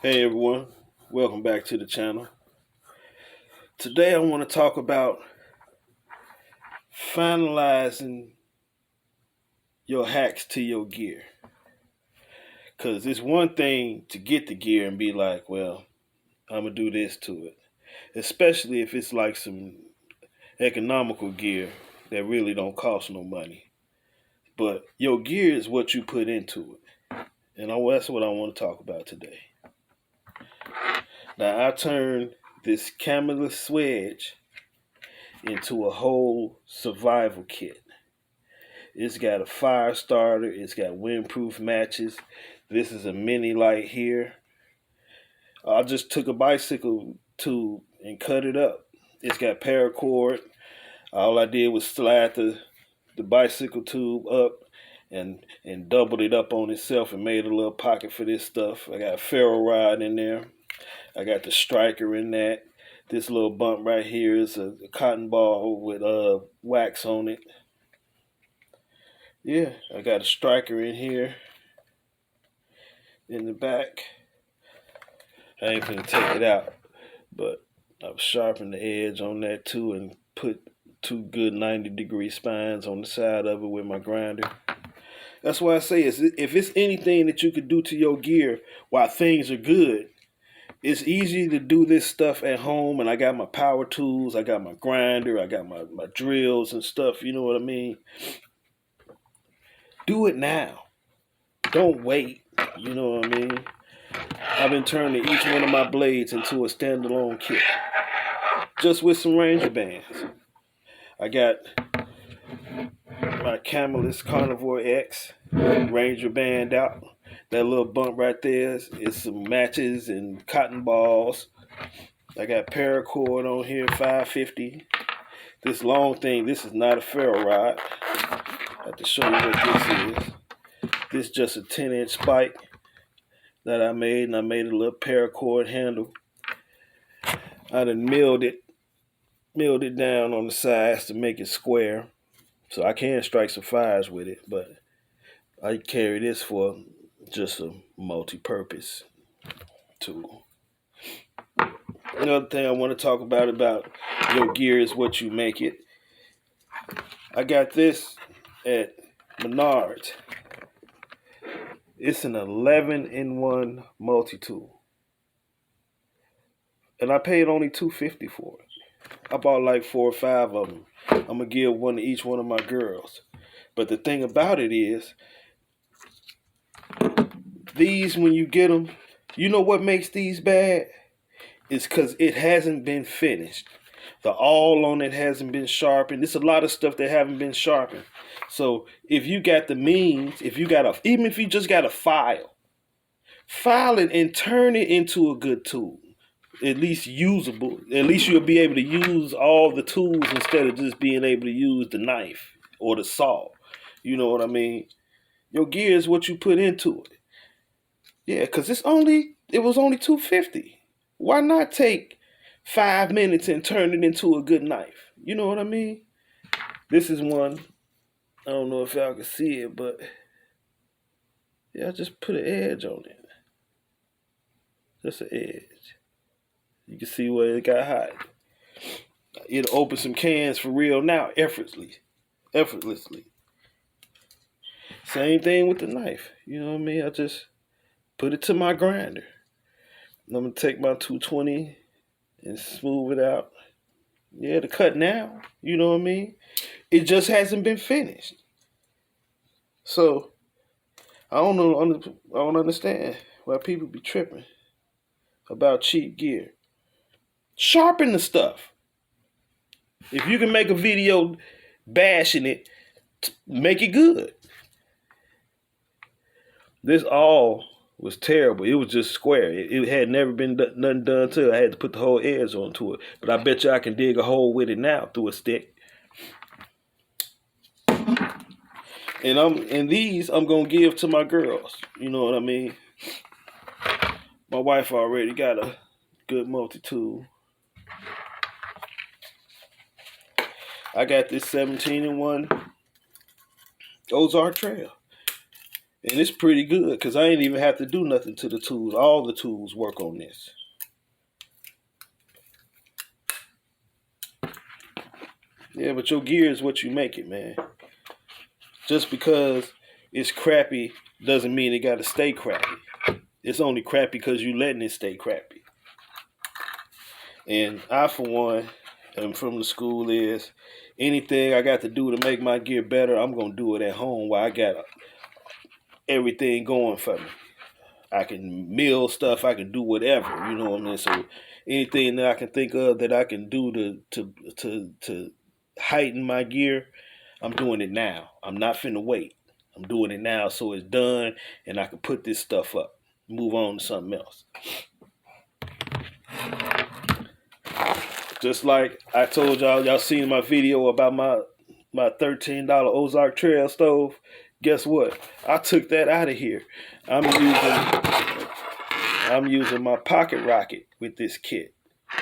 Hey everyone, welcome back to the channel. Today I want to talk about finalizing your hacks to your gear. Because it's one thing to get the gear and be like, well, I'm going to do this to it. Especially if it's like some economical gear that really don't cost no money. But your gear is what you put into it. And that's what I want to talk about today. Now I turned this camelus swedge into a whole survival kit. It's got a fire starter. It's got windproof matches. This is a mini light here. I just took a bicycle tube and cut it up. It's got paracord. All I did was slide the bicycle tube up and doubled it up on itself and made a little pocket for this stuff. I got a ferro rod in there. I got the striker in that. This little bump right here is a cotton ball with wax on it. Yeah, I got a striker in here in the back. I ain't gonna take it out, but I've sharpened the edge on that too and put two good 90-degree spines on the side of it with my grinder. That's why I say if it's anything that you could do to your gear while things are good, it's easy to do this stuff at home. And I got my power tools, I got my grinder, I got my drills and stuff, you know what I mean? Do it now. Don't wait, you know what I mean? I've been turning each one of my blades into a standalone kit, just with some Ranger bands. I got my Camelus Carnivore X Ranger band out. That little bump right there is some matches and cotton balls. I got paracord on here, 550. This long thing, this is not a ferro rod. I have to show you what this is. This is just a 10-inch spike that I made, and I made a little paracord handle. I done milled it down on the sides to make it square, so I can strike some fires with it, but I carry this for just a multi-purpose tool. Another thing I want to talk about your gear is what you make it. I got this at Menards. It's an 11-in-1 multi-tool, and I paid only $250 for it. I bought like 4 or 5 of them. I'm gonna give one to each one of my girls. But the thing about it is, these, when you get them, you know what makes these bad? It's because it hasn't been finished. The awl on it hasn't been sharpened. There's a lot of stuff that haven't been sharpened. So if you got the means, even if you just got a file it and turn it into a good tool. At least usable. At least you'll be able to use all the tools instead of just being able to use the knife or the saw. You know what I mean? Your gear is what you put into it. Yeah, because it was only $250. Why not take 5 minutes and turn it into a good knife? You know what I mean? This is one. I don't know if y'all can see it, but yeah, I just put an edge on it. Just an edge. You can see where it got hot. It'll open some cans for real now, effortlessly. Same thing with the knife. You know what I mean? I just put it to my grinder. I'm gonna take my 220 and smooth it out. Yeah, to cut now. You know what I mean? It just hasn't been finished. So I don't understand why people be tripping about cheap gear. Sharpen the stuff. If you can make a video bashing it, make it good. This all was terrible. It was just square. It had never been nothing done to it. I had to put the whole edge onto it. But I bet you I can dig a hole with it now through a stick. And these I'm gonna give to my girls. You know what I mean? My wife already got a good multi-tool. I got this 17-in-1 Ozark Trail. And it's pretty good because I ain't even have to do nothing to the tools. All the tools work on this. Yeah, but your gear is what you make it, man. Just because it's crappy doesn't mean it got to stay crappy. It's only crappy because you letting it stay crappy. And I, for one, am from the school is anything I got to do to make my gear better, I'm going to do it at home while I got everything going for me. I can mill stuff, I can do whatever, you know what I mean? So anything that I can think of that I can do to heighten my gear, I'm doing it now. I'm not finna wait. I'm doing it now so it's done and I can put this stuff up. Move on to something else. Just like I told y'all seen my video about my $13 Ozark Trail stove. Guess what? I took that out of here. I'm using my pocket rocket with this kit.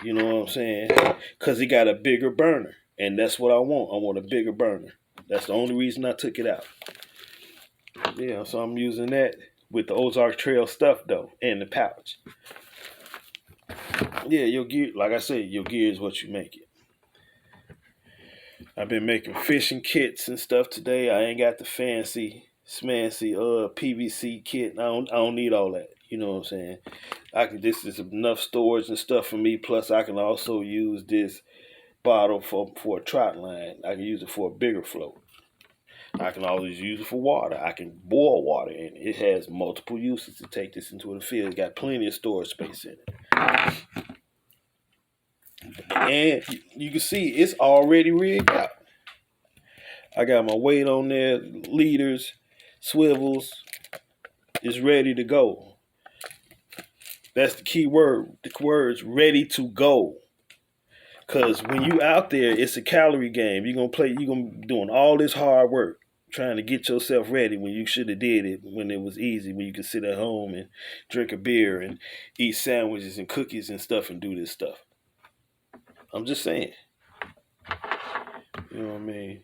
You know what I'm saying? Because it got a bigger burner. And that's what I want. I want a bigger burner. That's the only reason I took it out. Yeah, so I'm using that with the Ozark Trail stuff, though, and the pouch. Yeah, your gear, like I said, your gear is what you make it. I've been making fishing kits and stuff today. I ain't got the fancy, smancy PVC kit. I don't need all that. You know what I'm saying? This is enough storage and stuff for me. Plus, I can also use this bottle for a trot line. I can use it for a bigger float. I can always use it for water. I can boil water in it. It has multiple uses to take this into the field. It's got plenty of storage space in it. And you can see it's already rigged out. I got my weight on there, leaders, swivels. It's ready to go. That's the key word. The word's ready to go. Cause when you out there, it's a calorie game. You're gonna be doing all this hard work trying to get yourself ready when you should have did it when it was easy, when you could sit at home and drink a beer and eat sandwiches and cookies and stuff and do this stuff. I'm just saying. You know what I mean?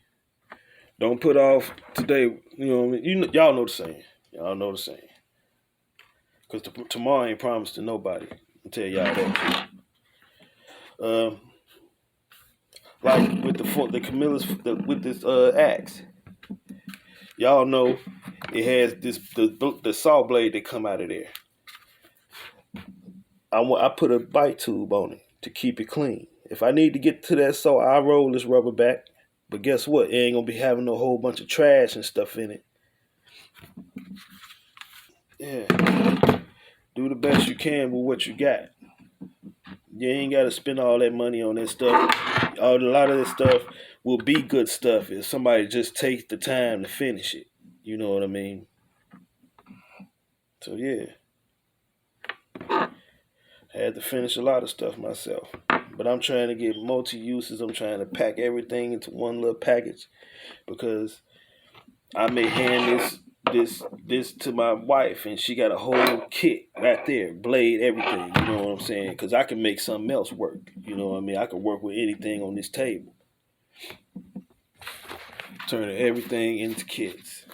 Don't put off today. You know what I mean? Y'all know the saying. Y'all know the saying. Because tomorrow ain't promised to nobody. I'll tell y'all that. Like with the Camilla's with this axe. Y'all know it has the saw blade that come out of there. I put a bite tube on it to keep it clean. If I need to get to that saw, I roll this rubber back. But guess what? It ain't gonna be having a whole bunch of trash and stuff in it. Yeah. Do the best you can with what you got. You ain't gotta spend all that money on that stuff. A lot of this stuff will be good stuff if somebody just takes the time to finish it. You know what I mean? So yeah. I had to finish a lot of stuff myself. But I'm trying to get multi-uses. I'm trying to pack everything into one little package because I may hand this to my wife and she got a whole kit right there, blade, everything. You know what I'm saying? Because I can make something else work. You know what I mean? I can work with anything on this table. Turning everything into kits,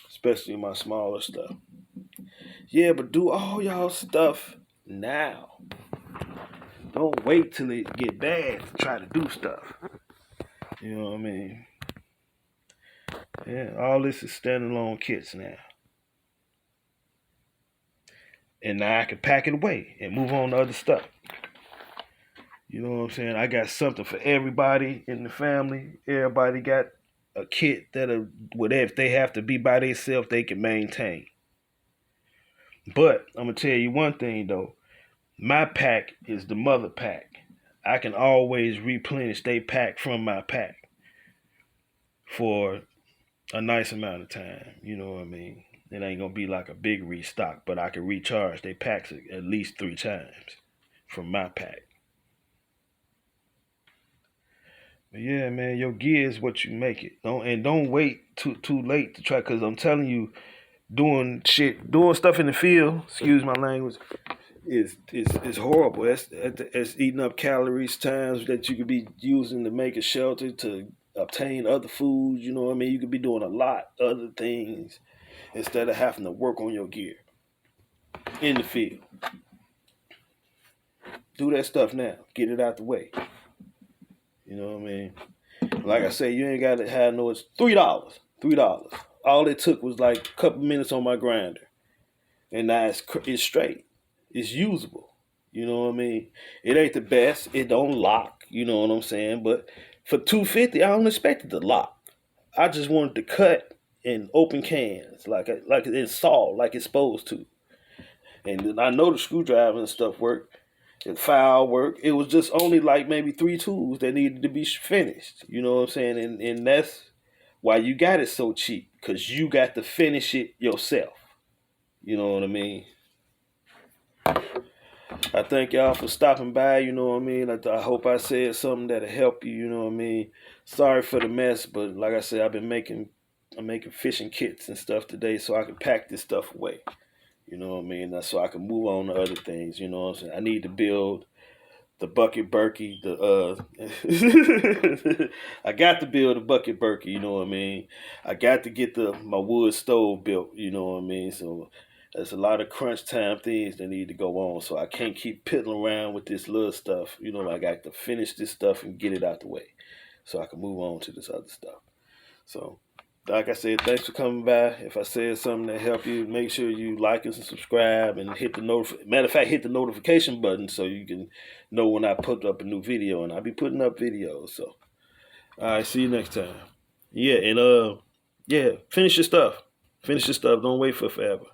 especially my smaller stuff. Yeah, but do all y'all stuff now. Don't wait till it get bad to try to do stuff. You know what I mean? Yeah, all this is standalone kits now. And now I can pack it away and move on to other stuff. You know what I'm saying? I got something for everybody in the family. Everybody got a kit that whatever if they have to be by themselves, they can maintain. But I'm gonna tell you one thing though. My pack is the mother pack. I can always replenish they pack from my pack for a nice amount of time. You know what I mean? It ain't gonna be like a big restock, but I can recharge they packs at least 3 times from my pack. But yeah, man, your gear is what you make it. Don't wait too late to try. Cause I'm telling you, doing stuff in the field. Excuse my language. Is horrible. It's eating up calories, times that you could be using to make a shelter to obtain other foods. You know what I mean? You could be doing a lot of other things instead of having to work on your gear in the field. Do that stuff now. Get it out the way. You know what I mean? Like I say, you ain't got to have no. It's $3. $3. All it took was like a couple minutes on my grinder, and now it's straight. It's usable. You know what I mean? It ain't the best. It don't lock. You know what I'm saying? But for $250, I don't expect it to lock. I just wanted to cut and open cans like it's saw like it's supposed to. And I know the screwdriver and stuff work. And file work. It was just only like maybe 3 tools that needed to be finished. You know what I'm saying? And that's why you got it so cheap, because you got to finish it yourself. You know what I mean? I thank y'all for stopping by. You know what I mean? I hope I said something that'll help you. You know what I mean? Sorry for the mess, but like I said, I'm making fishing kits and stuff today so I can pack this stuff away. You know what I mean? So I can move on to other things. You know what I'm saying? I need to build the bucket Berkey, I got to build a bucket Berkey, you know what I mean? I got to get my wood stove built, you know what I mean? So there's a lot of crunch time things that need to go on. So I can't keep piddling around with this little stuff. You know, I got to finish this stuff and get it out the way so I can move on to this other stuff. So like I said, thanks for coming by. If I said something that helped you, make sure you like us and subscribe and hit the matter of fact, hit the notification button so you can know when I put up a new video. And I'll be putting up videos. So, all right, see you next time. Yeah, and finish your stuff. Finish your stuff. Don't wait for forever.